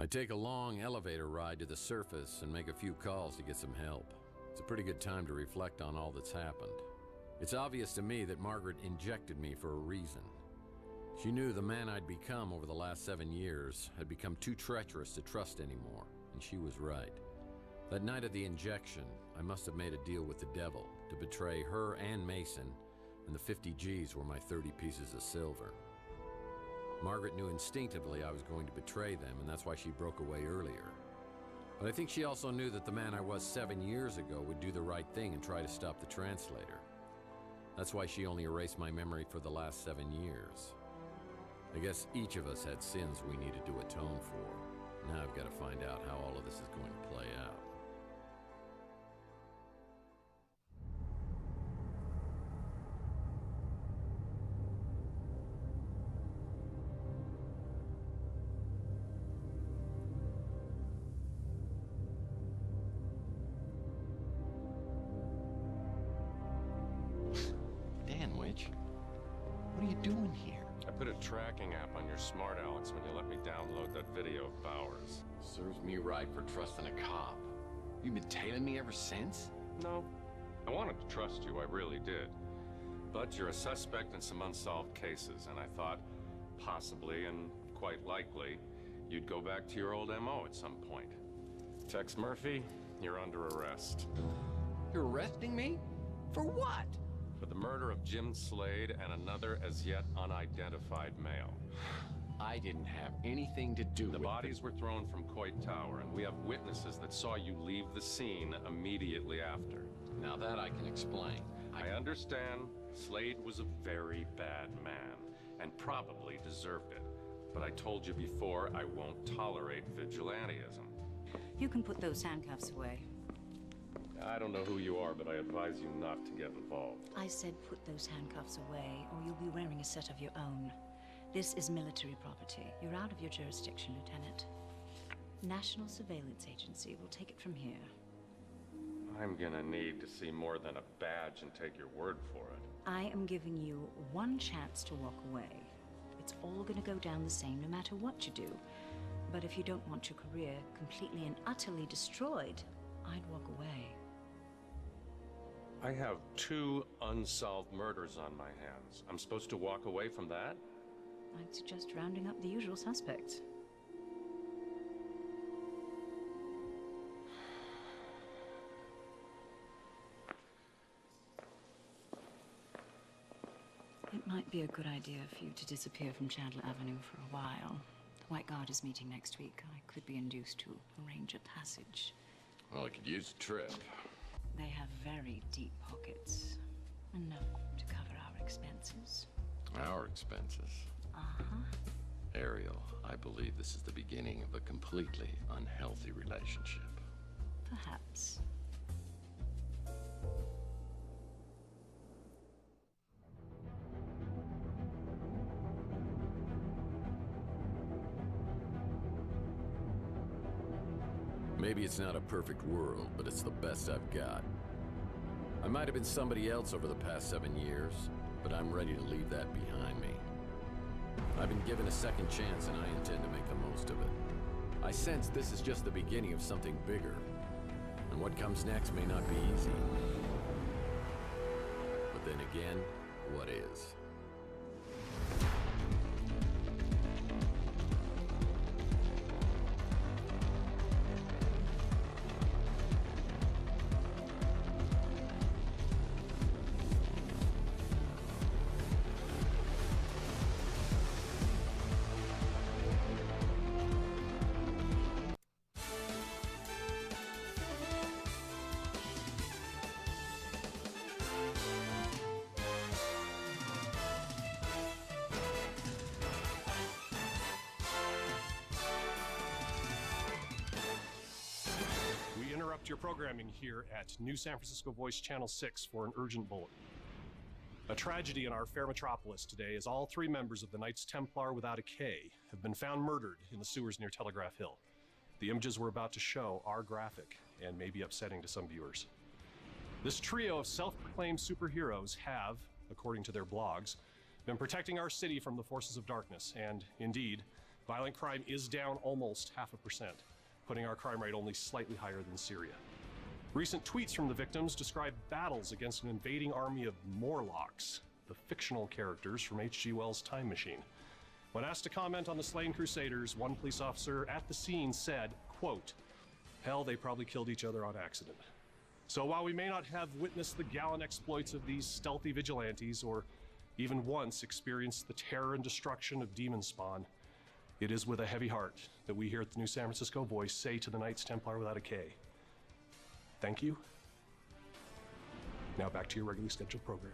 I take a long elevator ride to the surface and make a few calls to get some help. It's a pretty good time to reflect on all that's happened. It's obvious to me that Margaret injected me for a reason. She knew the man I'd become over the last 7 years had become too treacherous to trust anymore, and she was right. That night of the injection, I must have made a deal with the devil to betray her and Mason, and the 50 G's were my 30 pieces of silver. Margaret knew instinctively I was going to betray them, and that's why she broke away earlier. But I think she also knew that the man I was 7 years ago would do the right thing and try to stop the translator. That's why she only erased my memory for the last 7 years. I guess each of us had sins we needed to atone for. Now I've got to find out how all of this is going to play out. What are you doing here? I put a tracking app on your smart Alex when you let me download that video of Bowers. Serves me right for trusting a cop. You've been tailing me ever since? No. I wanted to trust you, I really did. But you're a suspect in some unsolved cases, and I thought, possibly and quite likely, you'd go back to your old MO at some point. Tex Murphy, you're under arrest. You're arresting me? For what? For the murder of Jim Slade and another as yet unidentified male. I didn't have anything to do with it. The bodies were thrown from Coit Tower, and we have witnesses that saw you leave the scene immediately after. Now that I can explain. I understand Slade was a very bad man, and probably deserved it. But I told you before, I won't tolerate vigilantism. You can put those handcuffs away. I don't know who you are, but I advise you not to get involved. I said put those handcuffs away, or you'll be wearing a set of your own. This is military property. You're out of your jurisdiction, Lieutenant. National Surveillance Agency will take it from here. I'm gonna need to see more than a badge and take your word for it. I am giving you one chance to walk away. It's all gonna go down the same no matter what you do. But if you don't want your career completely and utterly destroyed, I'd walk away. I have 2 unsolved murders on my hands. I'm supposed to walk away from that? I'd suggest rounding up the usual suspects. It might be a good idea for you to disappear from Chandler Avenue for a while. The White Guard is meeting next week. I could be induced to arrange a passage. Well, I could use a trip. They have very deep pockets. Enough to cover our expenses. Our expenses? Uh-huh. Ariel, I believe this is the beginning of a completely unhealthy relationship. Perhaps. Maybe it's not a perfect world, but it's the best I've got. I might have been somebody else over the past 7 years, but I'm ready to leave that behind me. I've been given a second chance, and I intend to make the most of it. I sense this is just the beginning of something bigger, and what comes next may not be easy. But then again, what is? Your programming here at New San Francisco Voice Channel 6 for an urgent bulletin. A tragedy in our fair metropolis today as all 3 members of the Knights Templar without a K have been found murdered in the sewers near Telegraph Hill. The images we're about to show are graphic and may be upsetting to some viewers. This trio of self-proclaimed superheroes have, according to their blogs, been protecting our city from the forces of darkness and, indeed, Violent crime is down almost 0.5%, putting our crime rate only slightly higher than Syria. Recent tweets from the victims describe battles against an invading army of Morlocks, the fictional characters from H.G. Wells' Time Machine. When asked to comment on the slain Crusaders, one police officer at the scene said, quote, "Hell, they probably killed each other on accident." So while we may not have witnessed the gallant exploits of these stealthy vigilantes, or even once experienced the terror and destruction of demon spawn, it is with a heavy heart that we here at the New San Francisco Voice say to the Knights Templar without a K, thank you. Now back to your regularly scheduled program.